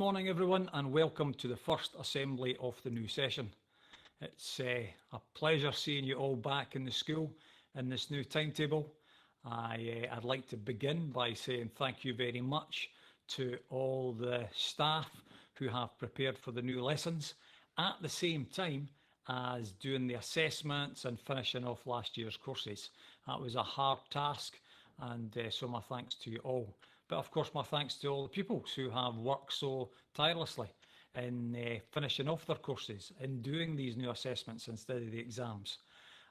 morning everyone, and welcome to the first assembly of the new session. It's a pleasure seeing you all back in the school in this new timetable. I'd like to begin by saying thank you very much to all the staff who have prepared for the new lessons at the same time as doing the assessments and finishing off last year's courses. That was a hard task, and so my thanks to you all. But of course, my thanks to all the pupils who have worked so tirelessly in finishing off their courses, in doing these new assessments instead of the exams.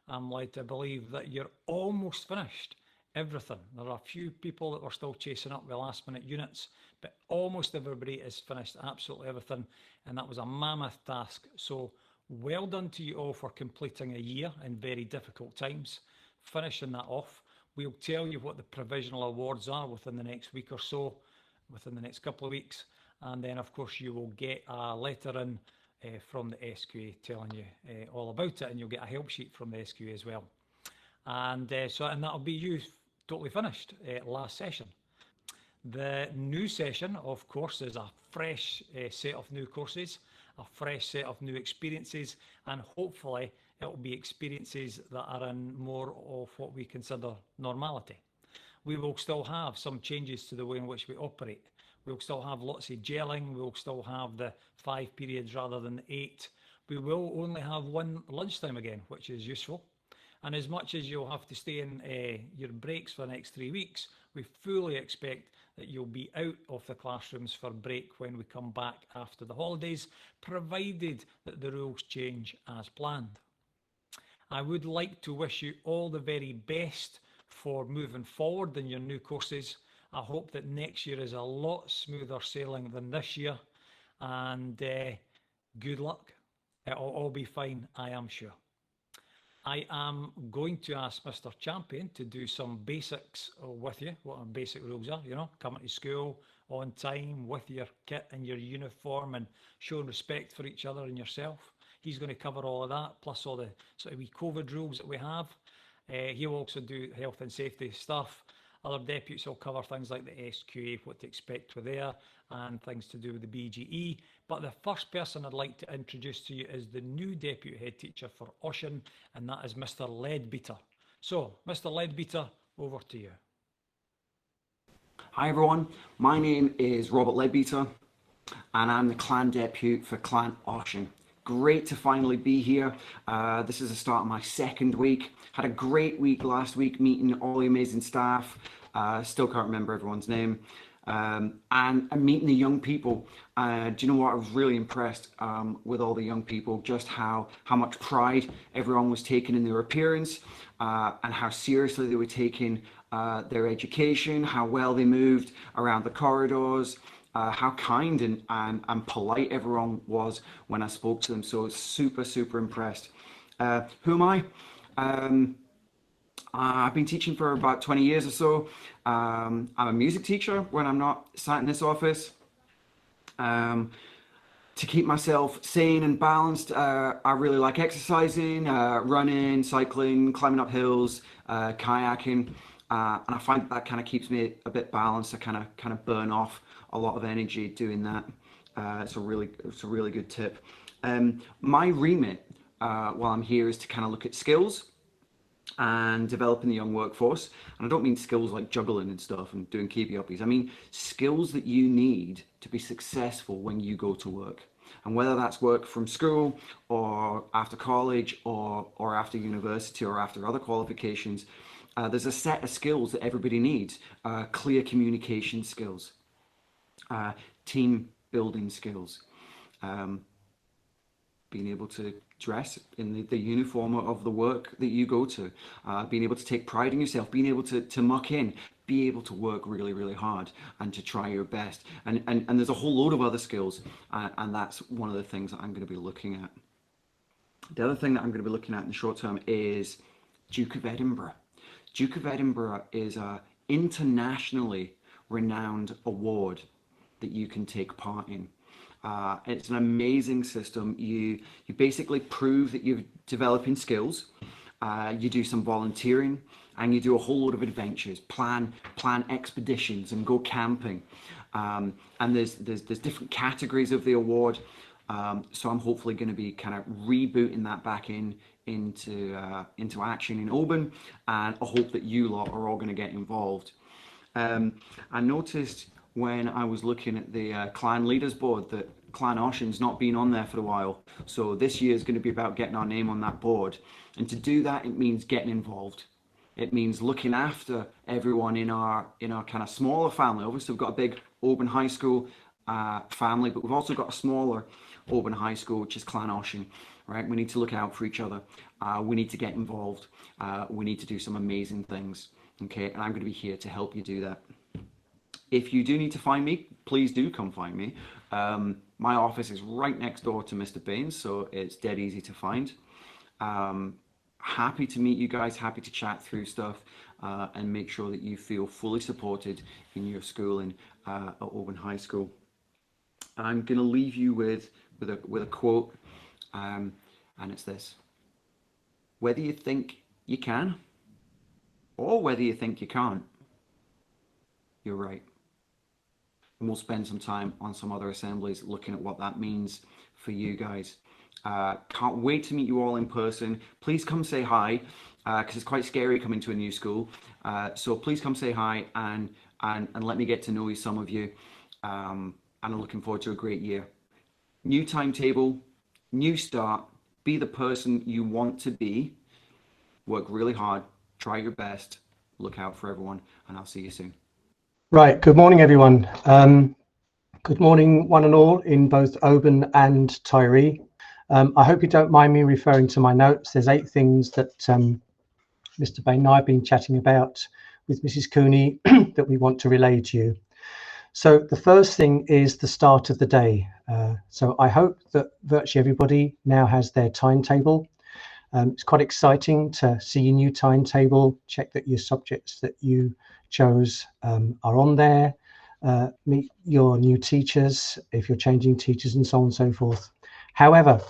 I'm led to believe that you're almost finished everything. There are a few people that were still chasing up with last minute units, but almost everybody has finished absolutely everything, and that was a mammoth task. So well done to you all for completing a year in very difficult times, finishing that off. We'll tell you what the provisional awards are within the next week or so, within the next couple of weeks. And then, of course, you will get a letter in from the SQA telling you all about it, and you'll get a help sheet from the SQA as well. And that'll be you totally finished last session. The new session, of course, is a fresh set of new courses, a fresh set of new experiences, and hopefully it will be experiences that are in more of what we consider normality. We will still have some changes to the way in which we operate. We'll still have lots of gelling. We'll still have the 5 periods rather than 8. We will only have one lunchtime again, which is useful. And as much as you'll have to stay in your breaks for the next 3 weeks, we fully expect that you'll be out of the classrooms for break when we come back after the holidays, provided that the rules change as planned. I would like to wish you all the very best for moving forward in your new courses. I hope that next year is a lot smoother sailing than this year, and good luck. It'll all be fine, I am sure. I am going to ask Mr. Champion to do some basics with you, what our basic rules are, coming to school on time with your kit and your uniform and showing respect for each other and yourself. He's going to cover all of that, plus all the sort of wee COVID rules that we have. He'll also do health and safety stuff. Other deputies will cover things like the SQA, what to expect with there, and things to do with the BGE. But the first person I'd like to introduce to you is the new deputy head teacher for Ossian, and that is Mr. Leadbeater. So, Mr. Leadbeater, over to you. Hi everyone, my name is Robert Leadbeater, and I'm the clan deputy for Clan Ossian. Great to finally be here. This is the start of my second week. Had a great week last week meeting all the amazing staff. Still can't remember everyone's name. And meeting the young people. Do you know what? I was really impressed with all the young people, just how much pride everyone was taking in their appearance and how seriously they were taking their education, how well they moved around the corridors. How kind and polite everyone was when I spoke to them. So super impressed. Who am I? I've been teaching for about 20 years or so. I'm a music teacher when I'm not sat in this office. To keep myself sane and balanced, I really like exercising, running, cycling, climbing up hills, kayaking. And I find that kind of keeps me a bit balanced. I kind of burn off a lot of energy doing that. It's a really good tip. My remit while I'm here is to kind of look at skills and developing the young workforce. And I don't mean skills like juggling and stuff and doing keepy uppies. I mean skills that you need to be successful when you go to work. And whether that's work from school or after college or after university or after other qualifications, there's a set of skills that everybody needs. Clear communication skills, team building skills, being able to dress in the uniform of the work that you go to, being able to take pride in yourself, being able to muck in, be able to work really hard and to try your best. And there's a whole load of other skills, and that's one of the things that I'm going to be looking at. The other thing that I'm going to be looking at in the short term is Duke of Edinburgh. Duke of Edinburgh is an internationally renowned award that you can take part in. It's an amazing system. You basically prove that you're developing skills. You do some volunteering, and you do a whole load of adventures, plan expeditions and go camping. And there's different categories of the award. So I'm hopefully going to be kind of rebooting that back into action in Oban, and I hope that you lot are all going to get involved. I noticed when I was looking at the clan leaders board that Clan Oshin's not been on there for a while. So this year is going to be about getting our name on that board. And to do that, it means getting involved. It means looking after everyone in our kind of smaller family. Obviously, we've got a big Oban High School family, but we've also got a smaller Oban High School, which is Clan Oshin, right? We need to look out for each other. We need to get involved. We need to do some amazing things, okay? And I'm going to be here to help you do that. If you do need to find me, please do come find me. My office is right next door to Mr. Baines, so it's dead easy to find. Happy to meet you guys, happy to chat through stuff and make sure that you feel fully supported in your schooling at Oban High School. I'm going to leave you with a quote, and it's this: whether you think you can or whether you think you can't, you're right. And we'll spend some time on some other assemblies looking at what that means for you guys. Can't wait to meet you all in person. Please come say hi, because it's quite scary coming to a new school. So please come say hi and let me get to know some of you. And I'm looking forward to a great year. New timetable, new start, be the person you want to be, work really hard, try your best, look out for everyone, and I'll see you soon. Right, good morning everyone. Good morning one and all in both Oban and Tyree. I hope you don't mind me referring to my notes. There's 8 things that Mr. Bain and I have been chatting about with Mrs. Cooney that we want to relay to you. So the first thing is the start of the day. So I hope that virtually everybody now has their timetable. It's quite exciting to see your new timetable, check that your subjects that you chose are on there, meet your new teachers if you're changing teachers and so on and so forth. However,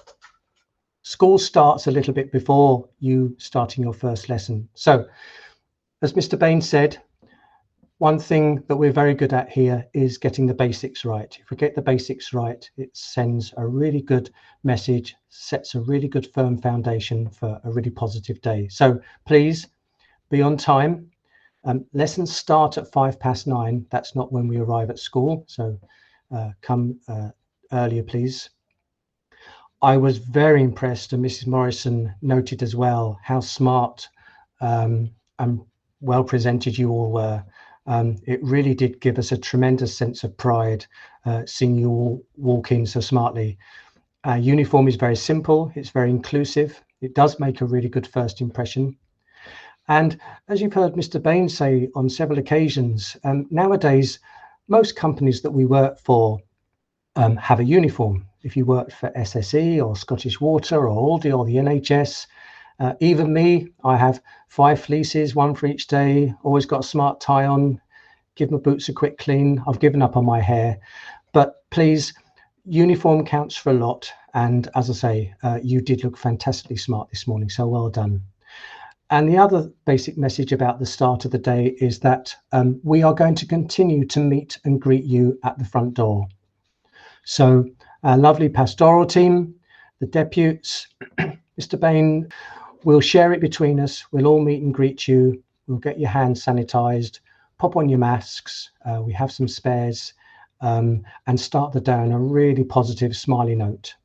school starts a little bit before you starting your first lesson. So as Mr. Bain said, one thing that we're very good at here is getting the basics right. If we get the basics right, it sends a really good message, sets a really good firm foundation for a really positive day. So please be on time. Lessons start at 9:05. That's not when we arrive at school. So come earlier, please. I was very impressed, and Mrs. Morrison noted as well, how smart and well presented you all were. It really did give us a tremendous sense of pride seeing you all walk in so smartly. Uniform is very simple, it's very inclusive, it does make a really good first impression. And as you've heard Mr. Bain say on several occasions, nowadays most companies that we work for have a uniform. If you work for SSE or Scottish Water or Aldi or the NHS, even me, I have 5 fleeces, 1 for each day, always got a smart tie on, give my boots a quick clean. I've given up on my hair, but please, uniform counts for a lot. And as I say, you did look fantastically smart this morning, so well done. And the other basic message about the start of the day is that we are going to continue to meet and greet you at the front door. So our lovely pastoral team, the deputies, Mr. Bain, we'll share it between us. We'll all meet and greet you. We'll get your hands sanitized, pop on your masks. We have some spares and start the day on a really positive, smiley note.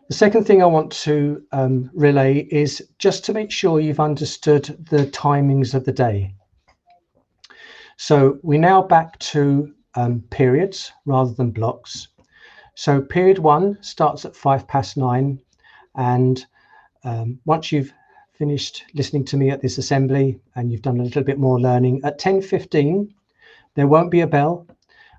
The second thing I want to relay is just to make sure you've understood the timings of the day. So we're now back to periods rather than blocks. So period 1 starts at 9:05, and once you've finished listening to me at this assembly and you've done a little bit more learning, at 10:15 there won't be a bell.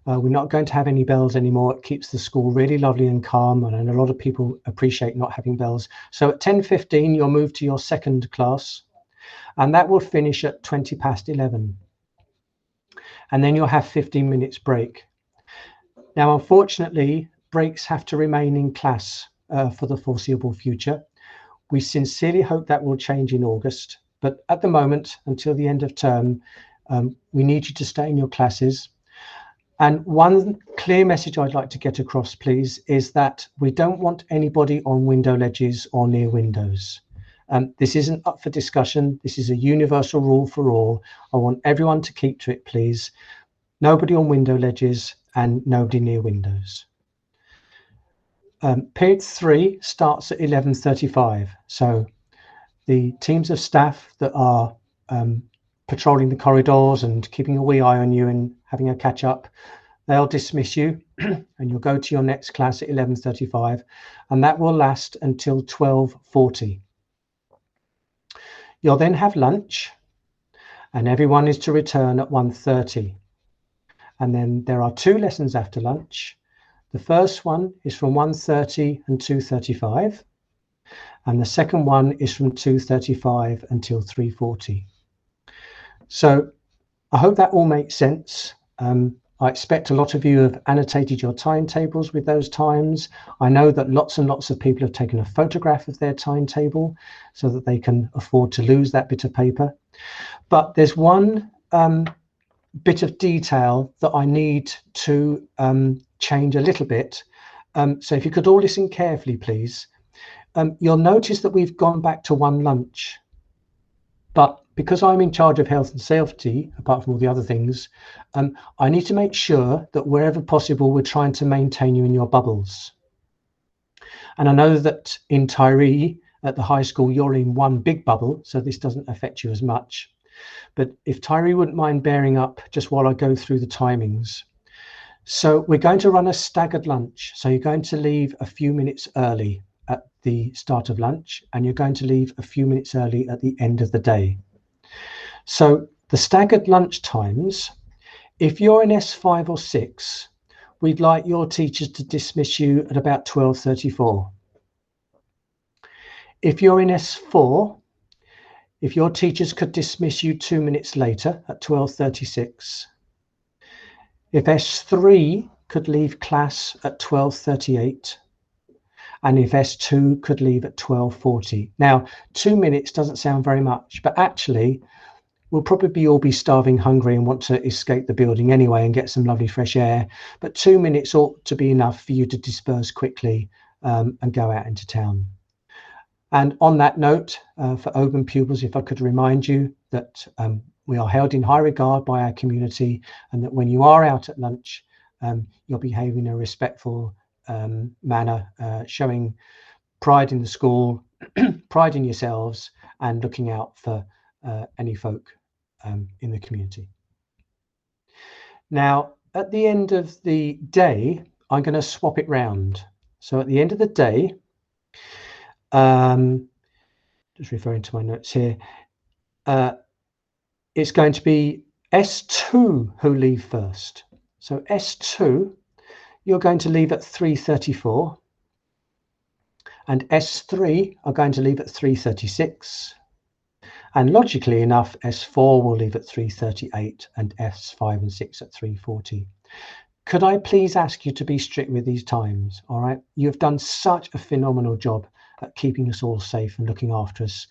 We're not going to have any bells anymore. It keeps the school really lovely and calm, and a lot of people appreciate not having bells. So at 10:15 you'll move to your second class, and that will finish at 11:20. And then you'll have 15 minutes break. Now, unfortunately, breaks have to remain in class for the foreseeable future. We sincerely hope that will change in August, but at the moment, until the end of term, we need you to stay in your classes. And one clear message I'd like to get across, please, is that we don't want anybody on window ledges or near windows. This isn't up for discussion. This is a universal rule for all. I want everyone to keep to it, please. Nobody on window ledges and nobody near windows. Period 3 starts at 11:35. So the teams of staff that are patrolling the corridors and keeping a wee eye on you and having a catch up, they'll dismiss you and you'll go to your next class at 11:35, and that will last until 12:40. You'll then have lunch and everyone is to return at 1:30. And then there are 2 lessons after lunch. The first one is from 1:30 and 2:35. And the second one is from 2:35 until 3:40. So I hope that all makes sense. I expect a lot of you have annotated your timetables with those times. I know that lots and lots of people have taken a photograph of their timetable so that they can afford to lose that bit of paper. But there's one bit of detail that I need to change a little bit. So if you could all listen carefully, please. You'll notice that we've gone back to 1 lunch. But because I'm in charge of health and safety, apart from all the other things, I need to make sure that wherever possible, we're trying to maintain you in your bubbles. And I know that in Tyree at the high school, you're in 1 big bubble, so this doesn't affect you as much. But if Tyree wouldn't mind bearing up just while I go through the timings. So we're going to run a staggered lunch. So you're going to leave a few minutes early at the start of lunch, and you're going to leave a few minutes early at the end of the day. So the staggered lunch times, if you're in S5 or 6, we'd like your teachers to dismiss you at about 12:34. If you're in S4, if your teachers could dismiss you 2 minutes later at 12:36. If S3 could leave class at 12:38. And if S2 could leave at 12:40. Now, 2 minutes doesn't sound very much, but actually we'll probably all be starving hungry and want to escape the building anyway and get some lovely fresh air. But 2 minutes ought to be enough for you to disperse quickly and go out into town. And on that note, for Oban pupils, if I could remind you that we are held in high regard by our community, and that when you are out at lunch, you're behaving in a respectful manner, showing pride in the school, pride in yourselves, and looking out for any folk in the community. Now, at the end of the day, I'm going to swap it round. So at the end of the day, just referring to my notes here, it's going to be S2 who leave first. So S2, you're going to leave at 3:34, and S3 are going to leave at 3:36, and logically enough, S4 will leave at 3:38, and S5 and 6 at 3:40. Could I please ask you to be strict with these times? All right, you've done such a phenomenal job at keeping us all safe and looking after us.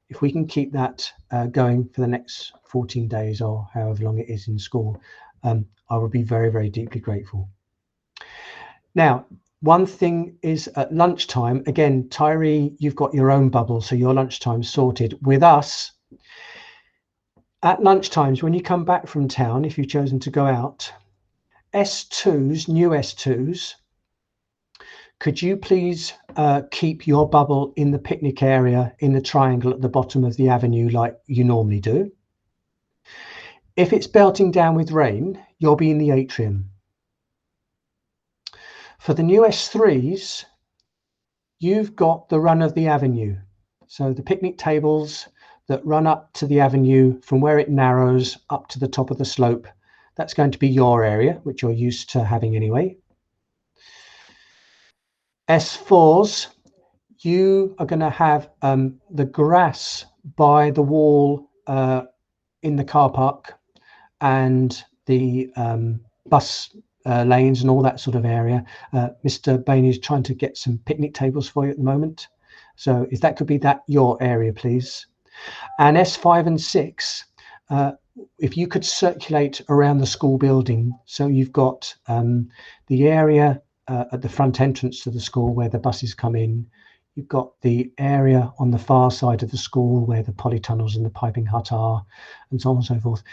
If we can keep that going for the next 14 days or however long it is in school, I would be very, very deeply grateful. Now, one thing is at lunchtime, again, Tyree, you've got your own bubble, so your lunchtime sorted. With us, at lunchtimes, when you come back from town, if you've chosen to go out, S2s, new S2s, could you please keep your bubble in the picnic area in the triangle at the bottom of the avenue like you normally do? If it's belting down with rain, you'll be in the atrium. For the new S3s, you've got the run of the avenue. So the picnic tables that run up to the avenue from where it narrows up to the top of the slope, that's going to be your area, which you're used to having anyway. S4s, you are going to have the grass by the wall in the car park and the bus lanes and all that sort of area. Mr. Bain is trying to get some picnic tables for you at the moment. So if that could be your area, please. And S5 and 6, if you could circulate around the school building, so you've got the area at the front entrance to the school where the buses come in. You've got the area on the far side of the school where the polytunnels and the piping hut are, and so on and so forth.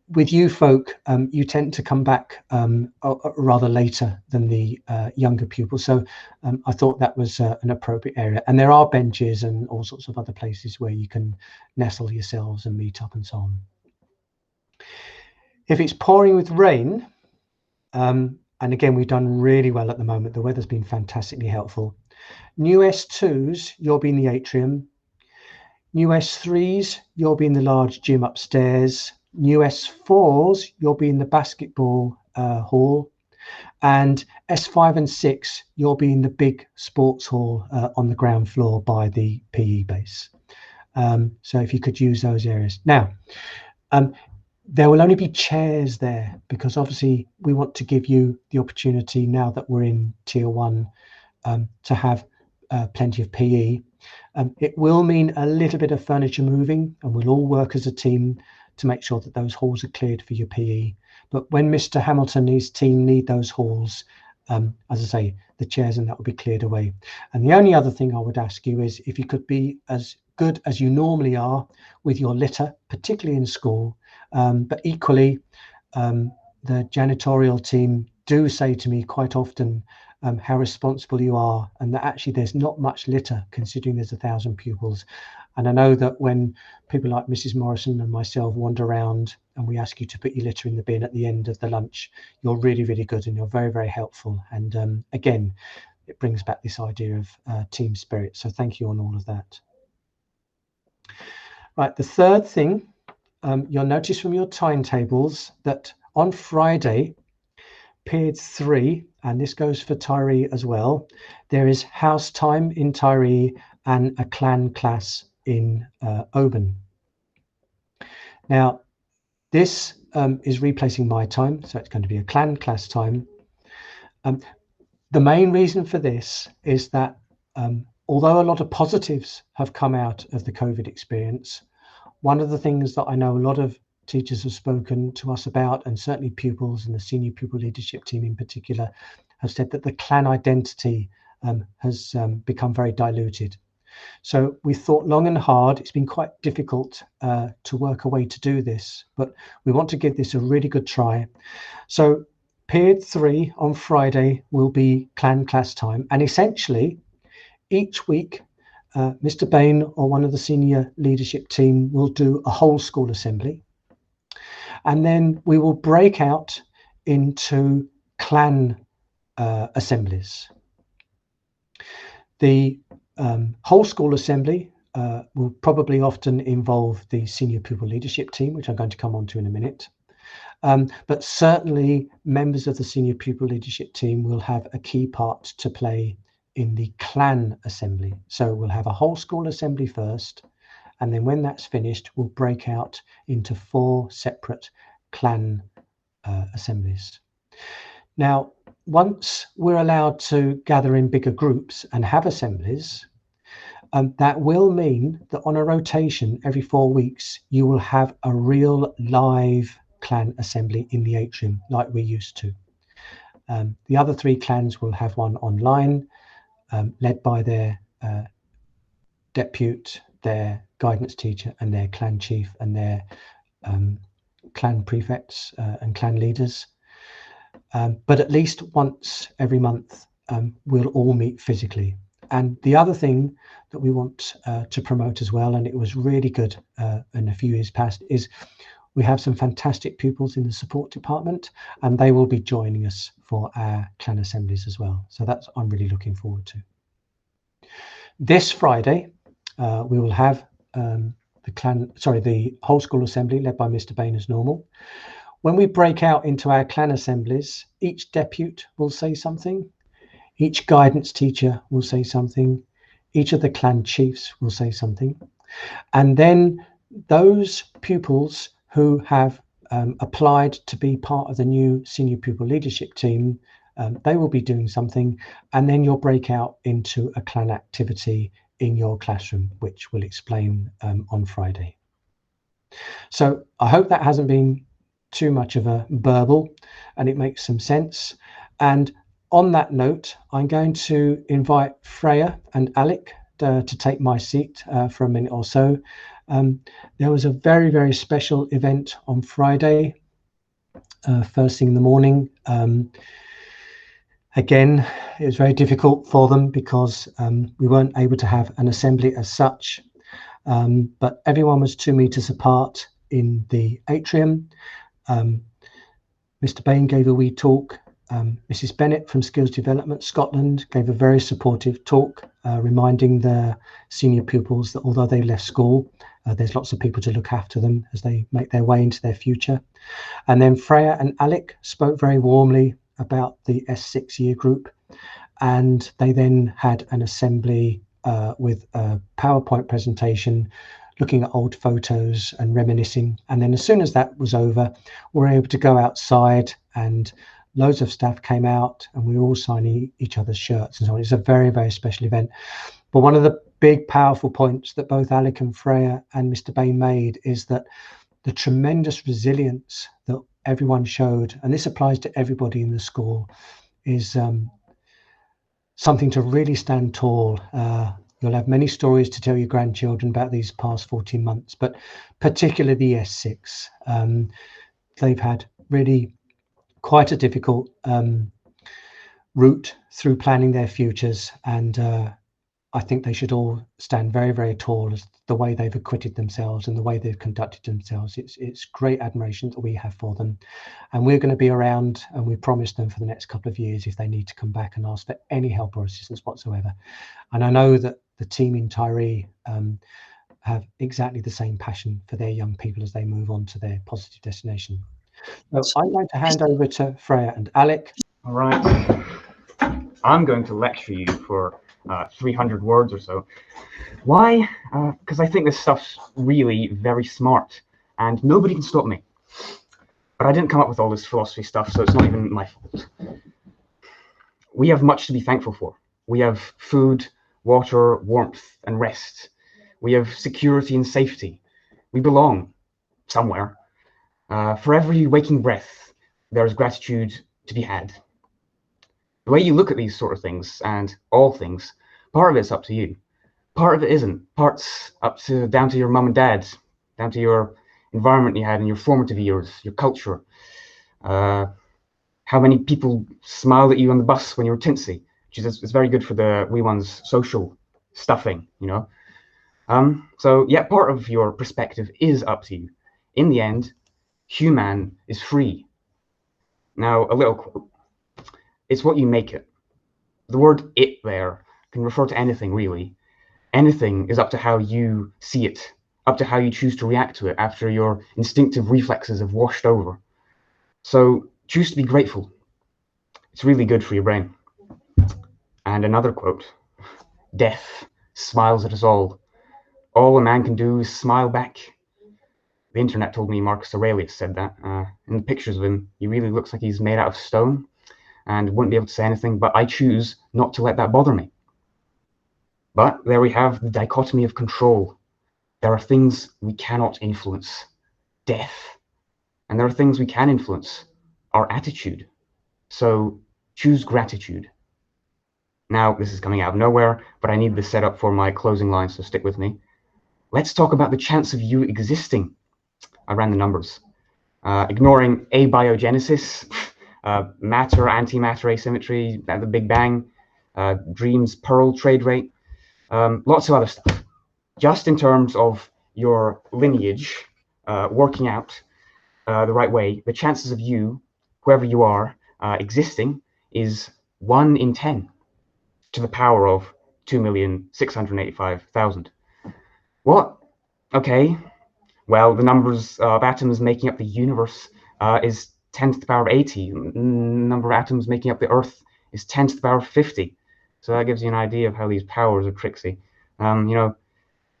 With you folk, you tend to come back rather later than the younger pupils. So I thought that was an appropriate area. And there are benches and all sorts of other places where you can nestle yourselves and meet up and so on. If it's pouring with rain, and again, we've done really well at the moment. The weather's been fantastically helpful. New S2s, you'll be in the atrium. New S3s, you'll be in the large gym upstairs. New S4s, you'll be in the basketball hall. And S5 and 6, you'll be in the big sports hall on the ground floor by the PE base. So if you could use those areas. Now, there will only be chairs there because obviously we want to give you the opportunity now that we're in tier 1 to have plenty of PE. It will mean a little bit of furniture moving, and we'll all work as a team to make sure that those halls are cleared for your PE. But when Mr. Hamilton and his team need those halls, as I say, the chairs and that will be cleared away. And the only other thing I would ask you is if you could be as good as you normally are with your litter, particularly in school, but equally, the janitorial team do say to me quite often how responsible you are, and that actually there's not much litter considering there's 1,000 pupils. And I know that when people like Mrs. Morrison and myself wander around and we ask you to put your litter in the bin at the end of the lunch, you're really, really good and you're very, very helpful. And again, it brings back this idea of team spirit. So thank you on all of that. Right, the third thing, you'll notice from your timetables that on Friday, period 3, and this goes for Tyree as well, there is house time in Tyree and a clan class in Oban. Now, this is replacing my time, so it's going to be a clan class time. The main reason for this is that although a lot of positives have come out of the COVID experience, one of the things that I know a lot of teachers have spoken to us about, and certainly pupils and the senior pupil leadership team in particular, have said that the clan identity has become very diluted. So we thought long and hard. It's been quite difficult to work a way to do this, but we want to give this a really good try. So period 3 on Friday will be clan class time, and essentially each week Mr. Bain or one of the senior leadership team will do a whole school assembly, and then we will break out into clan assemblies. The whole school assembly will probably often involve the senior pupil leadership team, which I'm going to come on to in a minute. But certainly members of the senior pupil leadership team will have a key part to play in the clan assembly. So we'll have a whole school assembly first, and then when that's finished, we'll break out into 4 separate clan assemblies. Now, once we're allowed to gather in bigger groups and have assemblies, that will mean that on a rotation every 4 weeks, you will have a real live clan assembly in the atrium like we used to. The other 3 clans will have one online, led by their depute, their guidance teacher and their clan chief and their clan prefects and clan leaders. But at least once every month, we'll all meet physically. And the other thing that we want to promote as well, and it was really good in a few years past, is we have some fantastic pupils in the support department, and they will be joining us for our clan assemblies as well. So that's I'm really looking forward to. This Friday, we will have the whole school assembly led by Mr. Bain as normal. When we break out into our clan assemblies, each depute will say something, each guidance teacher will say something, each of the clan chiefs will say something, and then those pupils who have applied to be part of the new senior pupil leadership team, they will be doing something, and then you'll break out into a clan activity in your classroom, which we'll explain on Friday. So I hope that hasn't been too much of a burble and it makes some sense. And on that note, I'm going to invite Freya and Alec to take my seat for a minute or so. There was a very, very special event on Friday, first thing in the morning. Again, it was very difficult for them because we weren't able to have an assembly as such, but everyone was 2 meters apart in the atrium. Mr. Bain gave a wee talk. Mrs. Bennett from Skills Development Scotland gave a very supportive talk, reminding their senior pupils that although they left school, there's lots of people to look after them as they make their way into their future. And then Freya and Alec spoke very warmly about the S6 year group, and they then had an assembly with a PowerPoint presentation looking at old photos and reminiscing. And then as soon as that was over, we were able to go outside and loads of staff came out and we were all signing each other's shirts and so on. It's a very, very special event. But one of the big powerful points that both Alec and Freya and Mr. Bain made is that the tremendous resilience that everyone showed, and this applies to everybody in the school, is something to really stand tall. You'll have many stories to tell your grandchildren about these past 14 months, but particularly the S6. They've had really quite a difficult route through planning their futures, and I think they should all stand very, very tall as the way they've acquitted themselves and the way they've conducted themselves. It's great admiration that we have for them, and we're going to be around, and we promised them for the next couple of years if they need to come back and ask for any help or assistance whatsoever. And I know that the team in Tyree have exactly the same passion for their young people as they move on to their positive destination. So I'm going to hand over to Freya and Alec. All right. I'm going to lecture you for 300 words or so. Why? Because I think this stuff's really very smart and nobody can stop me. But I didn't come up with all this philosophy stuff, so it's not even my fault. We have much to be thankful for. We have food, water, warmth, and rest. We have security and safety. We belong somewhere. For every waking breath, there is gratitude to be had. The way you look at these sort of things, and all things, part of it's up to you. Part of it isn't. Part's down to your mum and dad, down to your environment you had in your formative years, your culture. How many people smiled at you on the bus when you were tinsy, which is it's very good for the wee ones' social stuffing, you know. So yeah, part of your perspective is up to you. In the end, human is free. Now, a little quote. It's what you make it. The word "it" there can refer to anything, really. Anything is up to how you see it, up to how you choose to react to it after your instinctive reflexes have washed over. So choose to be grateful. It's really good for your brain. And another quote. Death smiles at us all. All a man can do is smile back. The internet told me Marcus Aurelius said that. In the pictures of him, he really looks like he's made out of stone and wouldn't be able to say anything, but I choose not to let that bother me. But there we have the dichotomy of control. There are things we cannot influence, death, and there are things we can influence, our attitude. So choose gratitude. Now, this is coming out of nowhere, but I need this set up for my closing line, so stick with me. Let's talk about the chance of you existing. I ran the numbers. Ignoring abiogenesis, matter, antimatter asymmetry, the Big Bang, Dream's Pearl trade rate, lots of other stuff. Just in terms of your lineage working out the right way, the chances of you, whoever you are, existing is 1 in 10 to the power of 2,685,000. What? Okay. Well, the numbers of atoms making up the universe is 10 to the power of 80. The number of atoms making up the Earth is 10 to the power of 50. So that gives you an idea of how these powers are tricksy. You know,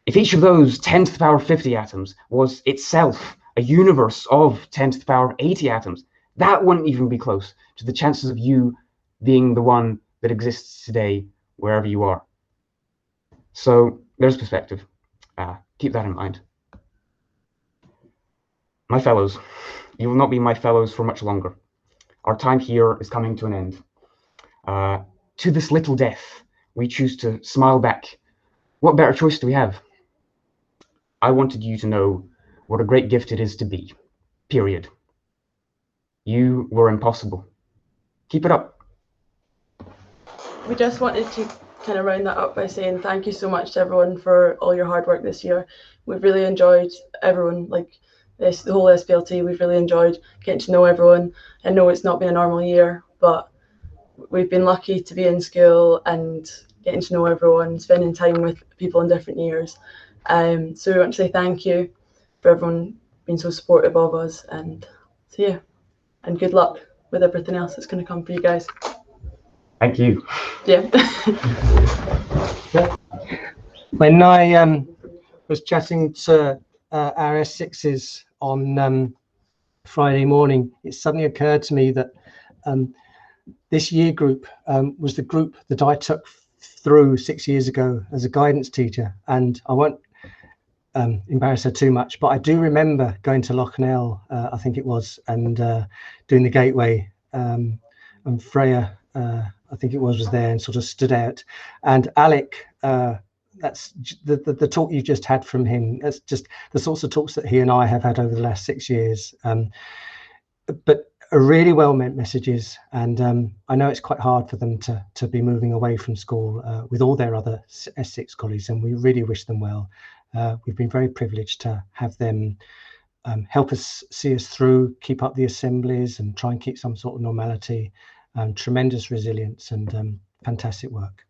if each of those 10 to the power of 50 atoms was itself a universe of 10 to the power of 80 atoms, that wouldn't even be close to the chances of you being the one that exists today wherever you are. So there's perspective. Keep that in mind. My fellows, you will not be my fellows for much longer. Our time here is coming to an end. To this little death, we choose to smile back. What better choice do we have? I wanted you to know what a great gift it is to be. Period. You were impossible. Keep it up. We just wanted to kind of round that up by saying thank you so much to everyone for all your hard work this year. We've really enjoyed everyone, like this, the whole SPLT. We've really enjoyed getting to know everyone. I know it's not been a normal year, but we've been lucky to be in school and getting to know everyone, spending time with people in different years. So we want to say thank you for everyone being so supportive of us, and so yeah, and good luck with everything else that's going to come for you guys. Thank you. Yeah. When I was chatting to our S6s on Friday morning, it suddenly occurred to me that this year group was the group that I took through 6 years ago as a guidance teacher, and I won't embarrass her too much, but I do remember going to Loughnell, I think it was, and doing the gateway, and Freya, I think it was there and sort of stood out, and Alec, that's the talk you just had from him. That's just the sorts of talks that he and I have had over the last 6 years, but really well meant messages, and I know it's quite hard for them to be moving away from school with all their other S6 colleagues, and we really wish them well. We've been very privileged to have them help us see us through, keep up the assemblies and try and keep some sort of normality, tremendous resilience and fantastic work.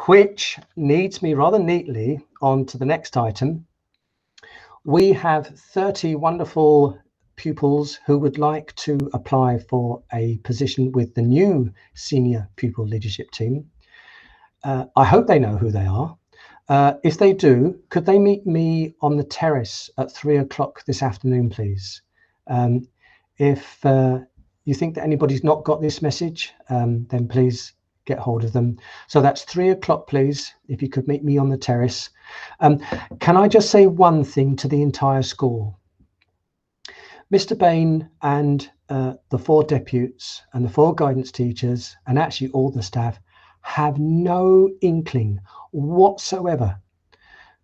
Which leads me rather neatly on to the next item. We have 30 wonderful pupils who would like to apply for a position with the new senior pupil leadership team. I hope they know who they are. If they do, could they meet me on the terrace at 3 o'clock this afternoon, please? If you think that anybody's not got this message, then please get hold of them. So that's 3 o'clock, please, if you could meet me on the terrace. Can I just say one thing to the entire school? Mr. Bain and the 4 deputies and the 4 guidance teachers, and actually all the staff, have no inkling whatsoever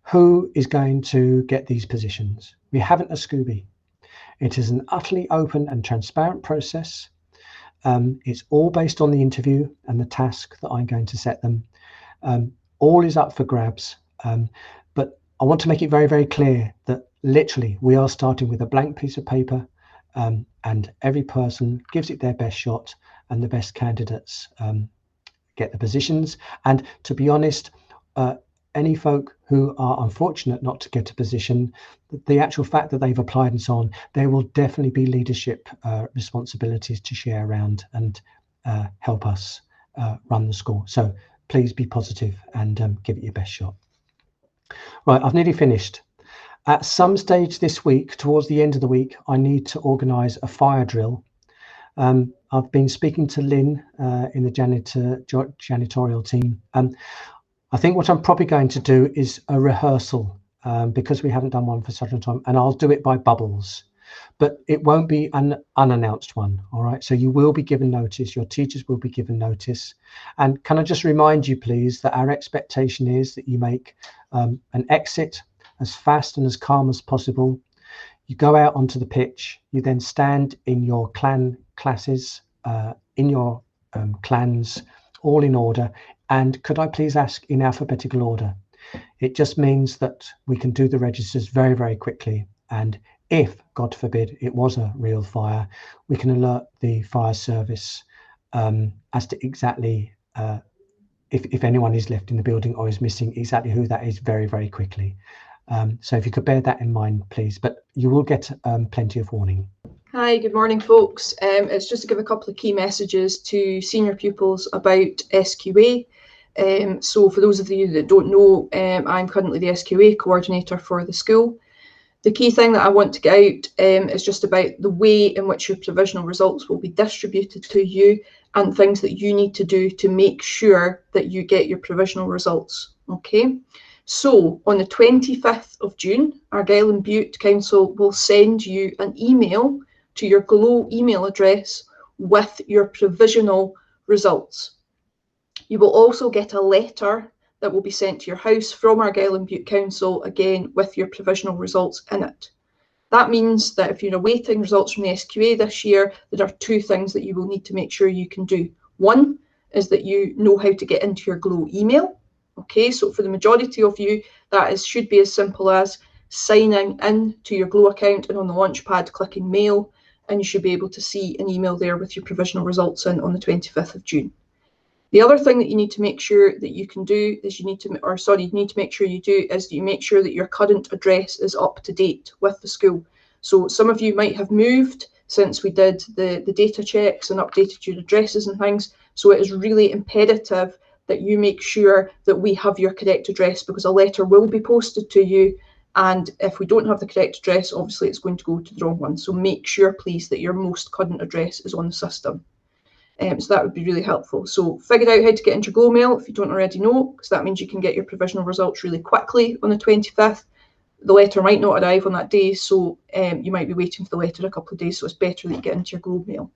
who is going to get these positions. We haven't a Scooby. It is an utterly open and transparent process. It's all based on the interview and the task that I'm going to set them. All is up for grabs. But I want to make it very, very clear that literally we are starting with a blank piece of paper, and every person gives it their best shot, and the best candidates get the positions. And to be honest, any folk who are unfortunate not to get a position, the actual fact that they've applied and so on, there will definitely be leadership responsibilities to share around and help us run the school. So please be positive and give it your best shot. Right, I've nearly finished. At some stage this week, towards the end of the week, I need to organise a fire drill. I've been speaking to Lynn in the janitorial team. I think what I'm probably going to do is a rehearsal because we haven't done one for such a time, and I'll do it by bubbles, but it won't be an unannounced one. All right, so you will be given notice, your teachers will be given notice. And can I just remind you, please, that our expectation is that you make an exit as fast and as calm as possible. You go out onto the pitch, you then stand in your clan classes, in your clans, all in order. And could I please ask in alphabetical order? It just means that we can do the registers very, very quickly. And if, God forbid, it was a real fire, we can alert the fire service as to exactly if anyone is left in the building or is missing, exactly who that is very, very quickly. So if you could bear that in mind, please, but you will get plenty of warning. Hi, good morning, folks. It's just to give a couple of key messages to senior pupils about SQA. So for those of you that don't know, I'm currently the SQA coordinator for the school. The key thing that I want to get out is just about the way in which your provisional results will be distributed to you and things that you need to do to make sure that you get your provisional results. Okay, So on the 25th of June, Argyll and Bute Council will send you an email to your Glow email address with your provisional results. You will also get a letter that will be sent to your house from Argyll and Bute Council, again with your provisional results in it. That means that if you're awaiting results from the SQA this year, there are two things that you will need to make sure you can do. One is that you know how to get into your Glow email. Okay, so for the majority of you, that should be as simple as signing in to your Glow account and on the Launchpad clicking mail, and you should be able to see an email there with your provisional results in on the 25th of June. The other thing that you need to make sure that you can do is you need to make sure you do is you make sure that your current address is up to date with the school. So some of you might have moved since we did the data checks and updated your addresses and things. So it is really imperative that you make sure that we have your correct address, because a letter will be posted to you. And if we don't have the correct address, obviously it's going to go to the wrong one. So make sure, please, that your most current address is on the system. So that would be really helpful. So figure out how to get into your Glow mail if you don't already know, because that means you can get your provisional results really quickly on the 25th. The letter might not arrive on that day, so you might be waiting for the letter a couple of days, so it's better that you get into your Glow mail.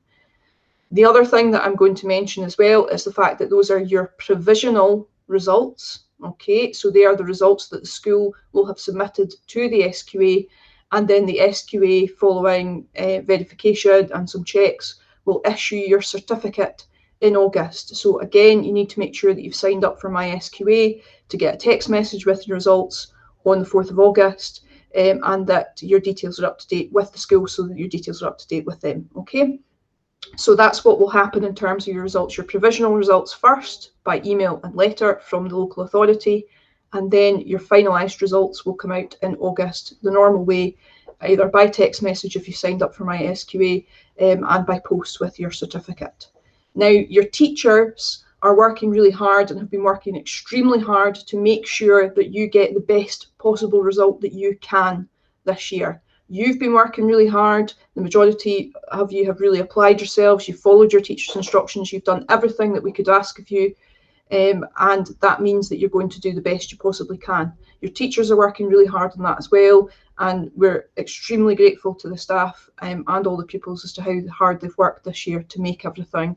The other thing that I'm going to mention as well is the fact that those are your provisional results. Okay, so they are the results that the school will have submitted to the SQA, and then the SQA, following verification and some checks, will issue your certificate in August. So again, you need to make sure that you've signed up for My SQA to get a text message with your results on the 4th of August, and that your details are up to date with the school, so that your details are up to date with them. Okay, so that's what will happen in terms of your results. Your provisional results first by email and letter from the local authority, and then your finalised results will come out in August the normal way, either by text message if you signed up for My SQA, and by post with your certificate. Now, your teachers are working really hard and have been working extremely hard to make sure that you get the best possible result that you can this year. You've been working really hard. The majority of you have really applied yourselves. You've followed your teacher's instructions. You've done everything that we could ask of you. And that means that you're going to do the best you possibly can. Your teachers are working really hard on that as well, and we're extremely grateful to the staff and all the pupils as to how hard they've worked this year to make everything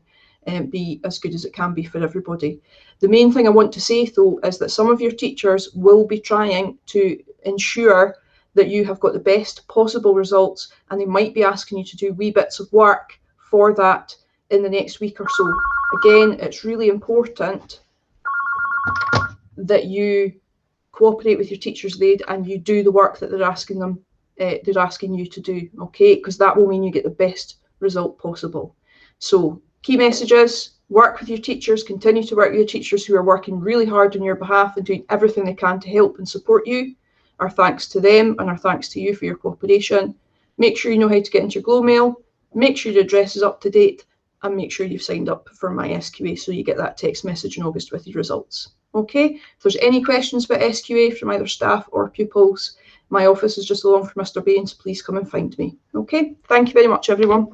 be as good as it can be for everybody. The main thing I want to say, though, is that some of your teachers will be trying to ensure that you have got the best possible results, and they might be asking you to do wee bits of work for that in the next week or so. Again, it's really important that you cooperate with your teachers' aid and you do the work that they're asking you to do, okay? Because that will mean you get the best result possible. So key messages: work with your teachers, continue to work with your teachers who are working really hard on your behalf and doing everything they can to help and support you. Our thanks to them, and our thanks to you for your cooperation. Make sure you know how to get into your Glow mail, make sure your address is up to date, and make sure you've signed up for My SQA so you get that text message in August with your results. Okay, if there's any questions about SQA from either staff or pupils, my office is just along from Mr. Bain, so please come and find me. Okay, thank you very much, everyone.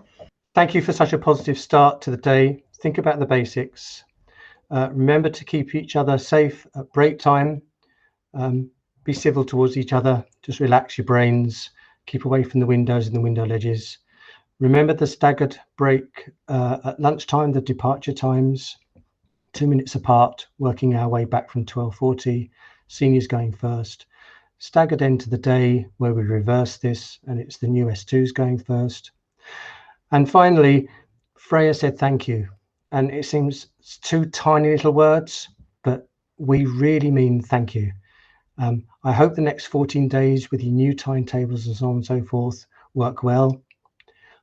Thank you for such a positive start to the day. Think about the basics. Remember to keep each other safe at break time. Be civil towards each other. Just relax your brains. Keep away from the windows and the window ledges. Remember the staggered break at lunchtime, the departure times, 2 minutes apart, working our way back from 12:40, seniors going first. Staggered end to the day where we reverse this and it's the new S2s going first. And finally, Freya said thank you. And it seems two tiny little words, but we really mean thank you. I hope the next 14 days with your new timetables and so on and so forth work well.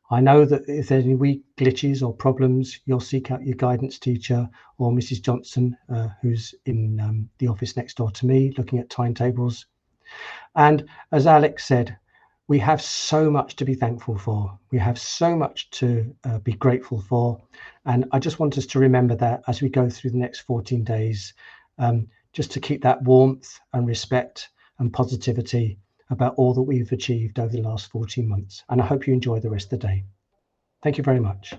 I know that if there's any weak glitches or problems, you'll seek out your guidance teacher or Mrs. Johnson, who's in the office next door to me, looking at timetables. And as Alex said, we have so much to be thankful for. We have so much to be grateful for. And I just want us to remember that as we go through the next 14 days, just to keep that warmth and respect and positivity about all that we've achieved over the last 14 months. And I hope you enjoy the rest of the day. Thank you very much.